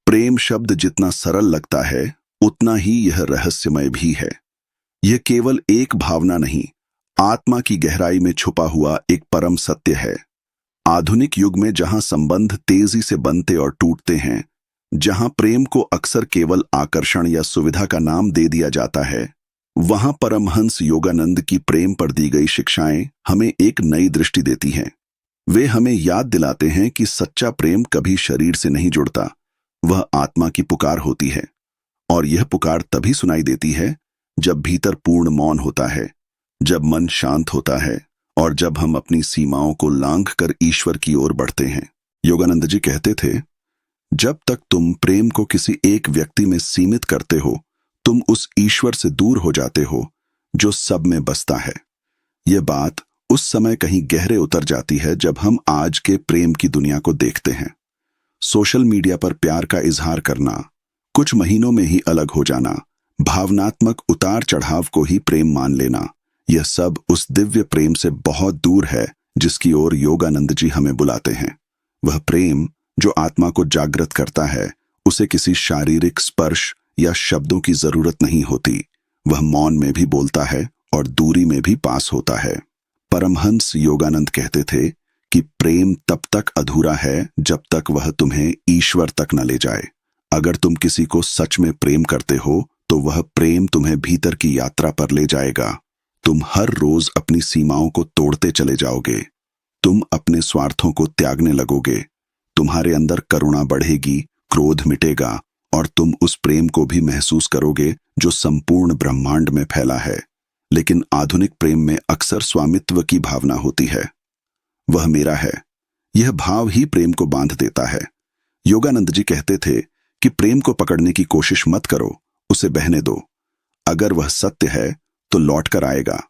प्रेम शब्द जितना सरल लगता है उतना ही यह रहस्यमय भी है। यह केवल एक भावना नहीं, आत्मा की गहराई में छुपा हुआ एक परम सत्य है। आधुनिक युग में जहां संबंध तेजी से बनते और टूटते हैं, जहां प्रेम को अक्सर केवल आकर्षण या सुविधा का नाम दे दिया जाता है, वहां परमहंस योगानंद की प्रेम पर दी गई शिक्षाएं हमें एक नई दृष्टि देती हैं। वे हमें याद दिलाते हैं कि सच्चा प्रेम कभी शरीर से नहीं जुड़ता, वह आत्मा की पुकार होती है। और यह पुकार तभी सुनाई देती है जब भीतर पूर्ण मौन होता है, जब मन शांत होता है और जब हम अपनी सीमाओं को लांघ कर ईश्वर की ओर बढ़ते हैं। योगानंद जी कहते थे, जब तक तुम प्रेम को किसी एक व्यक्ति में सीमित करते हो, तुम उस ईश्वर से दूर हो जाते हो जो सब में बसता है। यह बात उस समय कहीं गहरे उतर जाती है जब हम आज के प्रेम की दुनिया को देखते हैं। सोशल मीडिया पर प्यार का इजहार करना, कुछ महीनों में ही अलग हो जाना, भावनात्मक उतार चढ़ाव को ही प्रेम मान लेना, यह सब उस दिव्य प्रेम से बहुत दूर है जिसकी ओर योगानंद जी हमें बुलाते हैं। वह प्रेम जो आत्मा को जागृत करता है, उसे किसी शारीरिक स्पर्श या शब्दों की जरूरत नहीं होती। वह मौन में भी बोलता है और दूरी में भी पास होता है। परमहंस योगानंद कहते थे कि प्रेम तब तक अधूरा है जब तक वह तुम्हें ईश्वर तक न ले जाए। अगर तुम किसी को सच में प्रेम करते हो तो वह प्रेम तुम्हें भीतर की यात्रा पर ले जाएगा। तुम हर रोज अपनी सीमाओं को तोड़ते चले जाओगे। तुम अपने स्वार्थों को त्यागने लगोगे। तुम्हारे अंदर करुणा बढ़ेगी, क्रोध मिटेगा और तुम उस प्रेम को भी महसूस करोगे जो संपूर्ण ब्रह्मांड में फैला है। लेकिन आधुनिक प्रेम में अक्सर स्वामित्व की भावना होती है। वह मेरा है, यह भाव ही प्रेम को बांध देता है। योगानंद जी कहते थे कि प्रेम को पकड़ने की कोशिश मत करो, उसे बहने दो। अगर वह सत्य है तो लौट कर आएगा,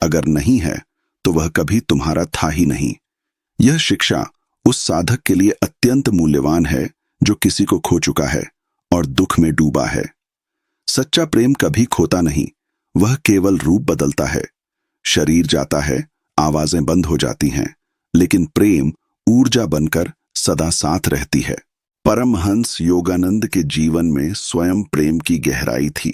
अगर नहीं है तो वह कभी तुम्हारा था ही नहीं। यह शिक्षा उस साधक के लिए अत्यंत मूल्यवान है जो किसी को खो चुका है और दुख में डूबा है। सच्चा प्रेम कभी खोता नहीं, वह केवल रूप बदलता है। शरीर जाता है, आवाजें बंद हो जाती हैं, लेकिन प्रेम ऊर्जा बनकर सदा साथ रहती है। परमहंस योगानंद के जीवन में स्वयं प्रेम की गहराई थी।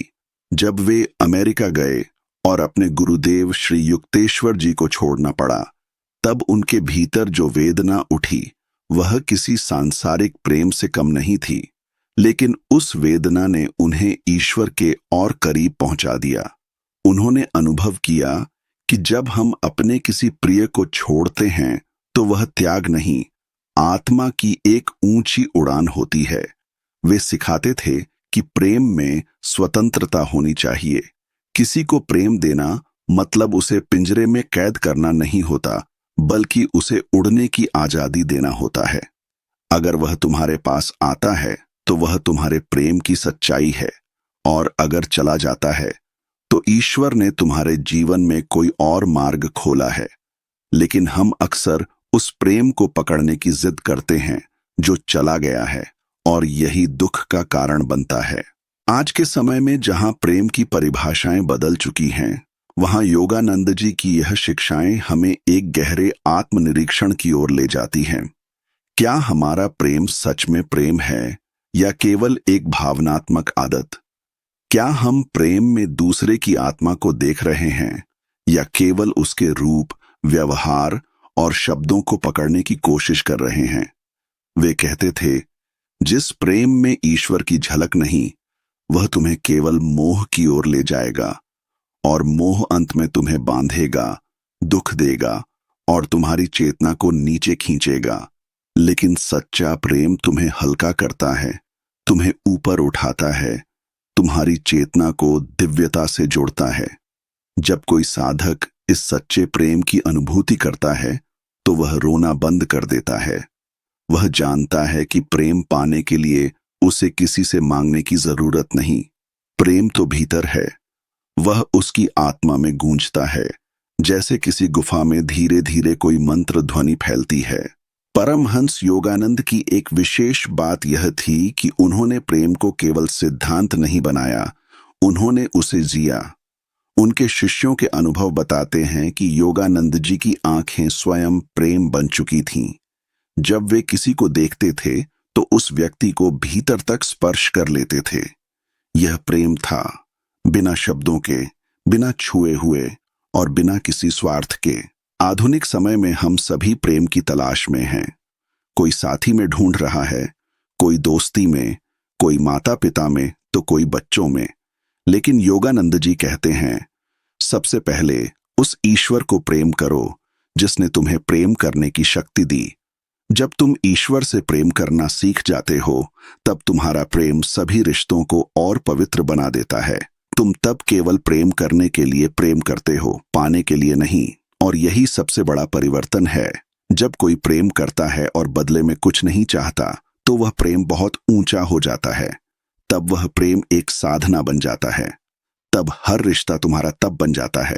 जब वे अमेरिका गए और अपने गुरुदेव श्री युक्तेश्वर जी को छोड़ना पड़ा, तब उनके भीतर जो वेदना उठी वह किसी सांसारिक प्रेम से कम नहीं थी, लेकिन उस वेदना ने उन्हें ईश्वर के और करीब पहुंचा दिया। उन्होंने अनुभव किया कि जब हम अपने किसी प्रिय को छोड़ते हैं तो वह त्याग नहीं, आत्मा की एक ऊंची उड़ान होती है। वे सिखाते थे कि प्रेम में स्वतंत्रता होनी चाहिए। किसी को प्रेम देना मतलब उसे पिंजरे में कैद करना नहीं होता, बल्कि उसे उड़ने की आजादी देना होता है। अगर वह तुम्हारे पास आता है तो वह तुम्हारे प्रेम की सच्चाई है, और अगर चला जाता है तो ईश्वर ने तुम्हारे जीवन में कोई और मार्ग खोला है। लेकिन हम अक्सर उस प्रेम को पकड़ने की जिद करते हैं जो चला गया है, और यही दुख का कारण बनता है। आज के समय में जहां प्रेम की परिभाषाएं बदल चुकी हैं, वहां योगानंद जी की यह शिक्षाएं हमें एक गहरे आत्मनिरीक्षण की ओर ले जाती हैं। क्या हमारा प्रेम सच में प्रेम है या केवल एक भावनात्मक आदत? क्या हम प्रेम में दूसरे की आत्मा को देख रहे हैं या केवल उसके रूप, व्यवहार और शब्दों को पकड़ने की कोशिश कर रहे हैं? वे कहते थे, जिस प्रेम में ईश्वर की झलक नहीं, वह तुम्हें केवल मोह की ओर ले जाएगा, और मोह अंत में तुम्हें बांधेगा, दुख देगा और तुम्हारी चेतना को नीचे खींचेगा। लेकिन सच्चा प्रेम तुम्हें हल्का करता है, तुम्हें ऊपर उठाता है, तुम्हारी चेतना को दिव्यता से जोड़ता है। जब कोई साधक इस सच्चे प्रेम की अनुभूति करता है तो वह रोना बंद कर देता है। वह जानता है कि प्रेम पाने के लिए उसे किसी से मांगने की जरूरत नहीं। प्रेम तो भीतर है, वह उसकी आत्मा में गूंजता है, जैसे किसी गुफा में धीरे धीरे कोई मंत्र ध्वनि फैलती है। परमहंस योगानंद की एक विशेष बात यह थी कि उन्होंने प्रेम को केवल सिद्धांत नहीं बनाया, उन्होंने उसे जिया। उनके शिष्यों के अनुभव बताते हैं कि योगानंद जी की आंखें स्वयं प्रेम बन चुकी थीं। जब वे किसी को देखते थे तो उस व्यक्ति को भीतर तक स्पर्श कर लेते थे। यह प्रेम था, बिना शब्दों के, बिना छुए हुए और बिना किसी स्वार्थ के। आधुनिक समय में हम सभी प्रेम की तलाश में हैं। कोई साथी में ढूंढ रहा है, कोई दोस्ती में, कोई माता पिता में, तो कोई बच्चों में। लेकिन योगानंद जी कहते हैं, सबसे पहले उस ईश्वर को प्रेम करो जिसने तुम्हें प्रेम करने की शक्ति दी। जब तुम ईश्वर से प्रेम करना सीख जाते हो, तब तुम्हारा प्रेम सभी रिश्तों को और पवित्र बना देता है। तुम तब केवल प्रेम करने के लिए प्रेम करते हो, पाने के लिए नहीं। और यही सबसे बड़ा परिवर्तन है। जब कोई प्रेम करता है और बदले में कुछ नहीं चाहता, तो वह प्रेम बहुत ऊंचा हो जाता है। तब वह प्रेम एक साधना बन जाता है। तब हर रिश्ता तुम्हारा तब बन जाता है।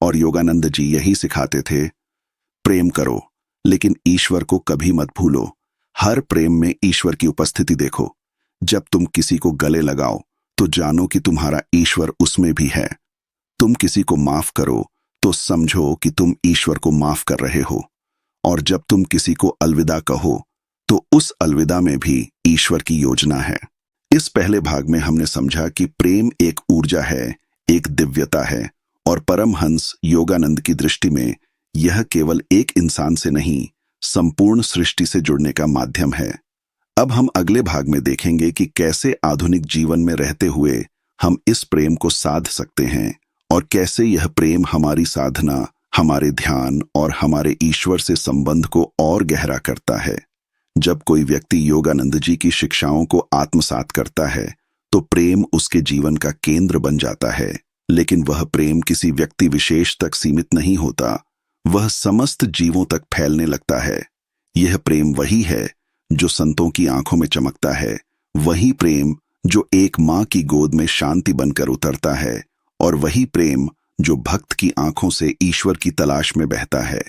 और योगानंद जी यही सिखाते थे, प्रेम करो लेकिन ईश्वर को कभी मत भूलो। हर प्रेम में ईश्वर की उपस्थिति देखो। जब तुम किसी को गले लगाओ तो जानो कि तुम्हारा ईश्वर उसमें भी है। तुम किसी को माफ करो तो समझो कि तुम ईश्वर को माफ कर रहे हो। और जब तुम किसी को अलविदा कहो तो उस अलविदा में भी ईश्वर की योजना है। इस पहले भाग में हमने समझा कि प्रेम एक ऊर्जा है, एक दिव्यता है, और परमहंस योगानंद की दृष्टि में यह केवल एक इंसान से नहीं, संपूर्ण सृष्टि से जुड़ने का माध्यम है। अब हम अगले भाग में देखेंगे कि कैसे आधुनिक जीवन में रहते हुए हम इस प्रेम को साध सकते हैं और कैसे यह प्रेम हमारी साधना, हमारे ध्यान और हमारे ईश्वर से संबंध को और गहरा करता है। जब कोई व्यक्ति योगानंद जी की शिक्षाओं को आत्मसात करता है, तो प्रेम उसके जीवन का केंद्र बन जाता है। लेकिन वह प्रेम किसी व्यक्ति विशेष तक सीमित नहीं होता, वह समस्त जीवों तक फैलने लगता है। यह प्रेम वही है जो संतों की आंखों में चमकता है, वही प्रेम जो एक मां की गोद में शांति बनकर उतरता है, और वही प्रेम जो भक्त की आंखों से ईश्वर की तलाश में बहता है।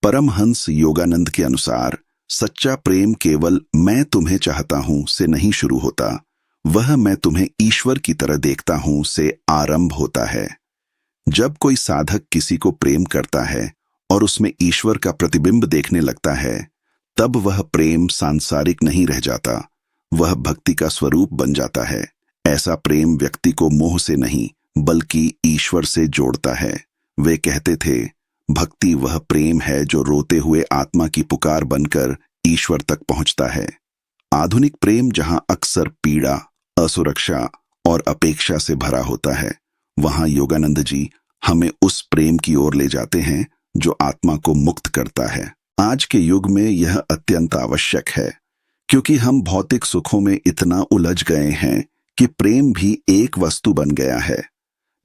परमहंस योगानंद के अनुसार सच्चा प्रेम केवल मैं तुम्हें चाहता हूं से नहीं शुरू होता, वह मैं तुम्हें ईश्वर की तरह देखता हूं से आरंभ होता है। जब कोई साधक किसी को प्रेम करता है और उसमें ईश्वर का प्रतिबिंब देखने लगता है, तब वह प्रेम सांसारिक नहीं रह जाता, वह भक्ति का स्वरूप बन जाता है। ऐसा प्रेम व्यक्ति को मोह से नहीं बल्कि ईश्वर से जोड़ता है। वे कहते थे, भक्ति वह प्रेम है जो रोते हुए आत्मा की पुकार बनकर ईश्वर तक पहुंचता है। आधुनिक प्रेम जहां अक्सर पीड़ा, असुरक्षा और अपेक्षा से भरा होता है, वहां योगानंद जी हमें उस प्रेम की ओर ले जाते हैं जो आत्मा को मुक्त करता है। आज के युग में यह अत्यंत आवश्यक है, क्योंकि हम भौतिक सुखों में इतना उलझ गए हैं कि प्रेम भी एक वस्तु बन गया है।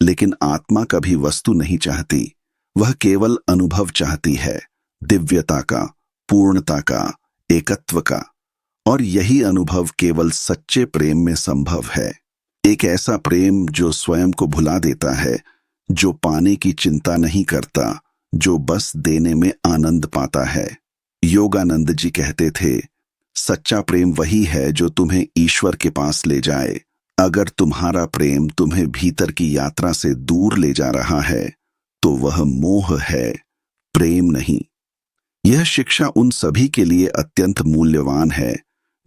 लेकिन आत्मा कभी वस्तु नहीं चाहती, वह केवल अनुभव चाहती है, दिव्यता का, पूर्णता का, एकत्व का। और यही अनुभव केवल सच्चे प्रेम में संभव है। एक ऐसा प्रेम जो स्वयं को भुला देता है, जो पाने की चिंता नहीं करता, जो बस देने में आनंद पाता है। योगानंद जी कहते थे, सच्चा प्रेम वही है जो तुम्हें ईश्वर के पास ले जाए। अगर तुम्हारा प्रेम तुम्हें भीतर की यात्रा से दूर ले जा रहा है, तो वह मोह है, प्रेम नहीं। यह शिक्षा उन सभी के लिए अत्यंत मूल्यवान है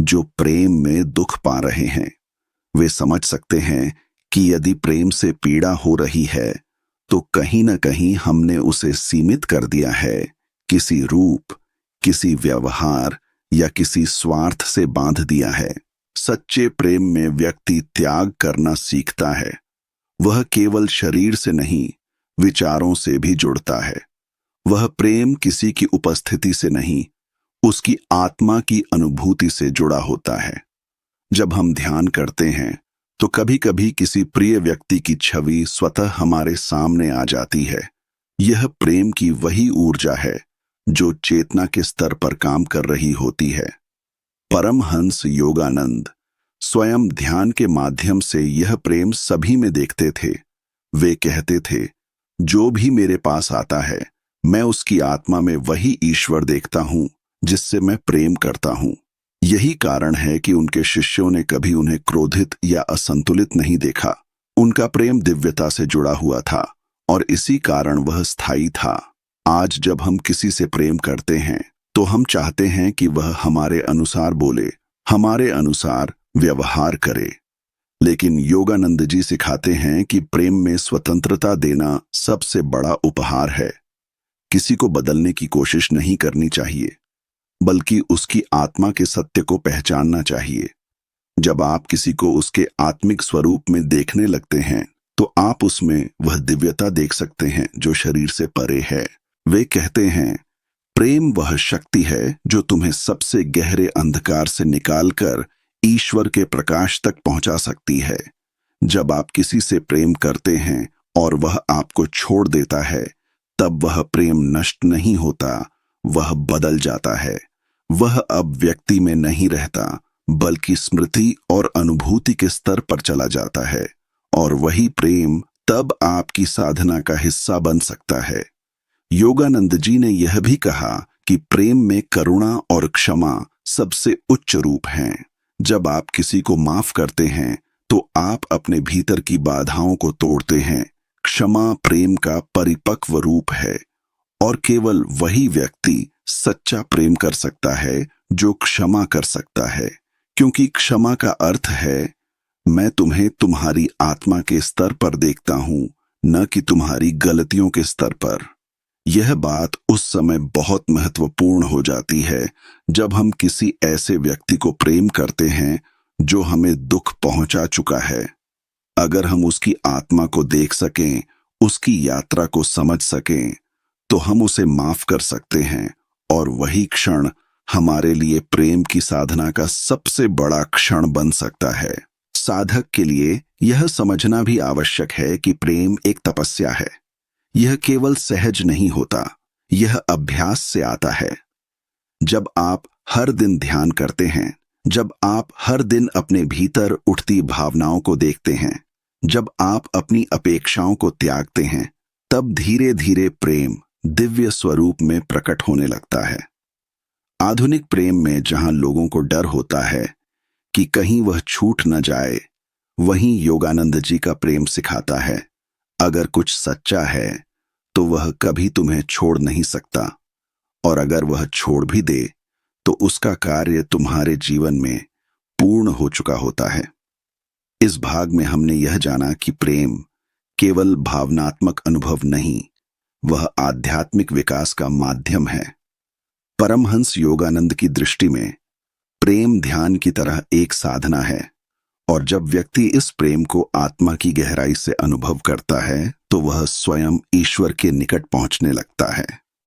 जो प्रेम में दुख पा रहे हैं। वे समझ सकते हैं कि यदि प्रेम से पीड़ा हो रही है, तो कहीं न कहीं हमने उसे सीमित कर दिया है, किसी रूप, किसी व्यवहार या किसी स्वार्थ से बांध दिया है। सच्चे प्रेम में व्यक्ति त्याग करना सीखता है। वह केवल शरीर से नहीं, विचारों से भी जुड़ता है। वह प्रेम किसी की उपस्थिति से नहीं, उसकी आत्मा की अनुभूति से जुड़ा होता है। जब हम ध्यान करते हैं, तो कभी कभी किसी प्रिय व्यक्ति की छवि स्वतः हमारे सामने आ जाती है। यह प्रेम की वही ऊर्जा है जो चेतना के स्तर पर काम कर रही होती है। परमहंस योगानंद स्वयं ध्यान के माध्यम से यह प्रेम सभी में देखते थे। वे कहते थे, जो भी मेरे पास आता है, मैं उसकी आत्मा में वही ईश्वर देखता हूं जिससे मैं प्रेम करता हूं। यही कारण है कि उनके शिष्यों ने कभी उन्हें क्रोधित या असंतुलित नहीं देखा। उनका प्रेम दिव्यता से जुड़ा हुआ था और इसी कारण वह स्थायी था। आज जब हम किसी से प्रेम करते हैं, तो हम चाहते हैं कि वह हमारे अनुसार बोले, हमारे अनुसार व्यवहार करे। लेकिन योगानंद जी सिखाते हैं कि प्रेम में स्वतंत्रता देना सबसे बड़ा उपहार है। किसी को बदलने की कोशिश नहीं करनी चाहिए, बल्कि उसकी आत्मा के सत्य को पहचानना चाहिए। जब आप किसी को उसके आत्मिक स्वरूप में देखने लगते हैं, तो आप उसमें वह दिव्यता देख सकते हैं जो शरीर से परे है। वे कहते हैं, प्रेम वह शक्ति है जो तुम्हें सबसे गहरे अंधकार से निकालकर ईश्वर के प्रकाश तक पहुंचा सकती है। जब आप किसी से प्रेम करते हैं और वह आपको छोड़ देता है, तब वह प्रेम नष्ट नहीं होता, वह बदल जाता है। वह अब व्यक्ति में नहीं रहता, बल्कि स्मृति और अनुभूति के स्तर पर चला जाता है, और वही प्रेम तब आपकी साधना का हिस्सा बन सकता है। योगानंद जी ने यह भी कहा कि प्रेम में करुणा और क्षमा सबसे उच्च रूप हैं। जब आप किसी को माफ करते हैं, तो आप अपने भीतर की बाधाओं को तोड़ते हैं। क्षमा प्रेम का परिपक्व रूप है, और केवल वही व्यक्ति सच्चा प्रेम कर सकता है जो क्षमा कर सकता है, क्योंकि क्षमा का अर्थ है, मैं तुम्हें तुम्हारी आत्मा के स्तर पर देखता हूं, न कि तुम्हारी गलतियों के स्तर पर। यह बात उस समय बहुत महत्वपूर्ण हो जाती है जब हम किसी ऐसे व्यक्ति को प्रेम करते हैं जो हमें दुख पहुंचा चुका है। अगर हम उसकी आत्मा को देख सकें, उसकी यात्रा को समझ सकें, तो हम उसे माफ कर सकते हैं, और वही क्षण हमारे लिए प्रेम की साधना का सबसे बड़ा क्षण बन सकता है। साधक के लिए यह समझना भी आवश्यक है कि प्रेम एक तपस्या है। यह केवल सहज नहीं होता, यह अभ्यास से आता है। जब आप हर दिन ध्यान करते हैं, जब आप हर दिन अपने भीतर उठती भावनाओं को देखते हैं, जब आप अपनी अपेक्षाओं को त्यागते हैं, तब धीरे धीरे प्रेम दिव्य स्वरूप में प्रकट होने लगता है। आधुनिक प्रेम में जहां लोगों को डर होता है कि कहीं वह छूट न जाए, वहीं योगानंद जी का प्रेम सिखाता है, अगर कुछ सच्चा है तो वह कभी तुम्हें छोड़ नहीं सकता, और अगर वह छोड़ भी दे तो उसका कार्य तुम्हारे जीवन में पूर्ण हो चुका होता है। इस भाग में हमने यह जाना कि प्रेम केवल भावनात्मक अनुभव नहीं, वह आध्यात्मिक विकास का माध्यम है। परमहंस योगानंद की दृष्टि में प्रेम ध्यान की तरह एक साधना है, और जब व्यक्ति इस प्रेम को आत्मा की गहराई से अनुभव करता है, तो वह स्वयं ईश्वर के निकट पहुंचने लगता है।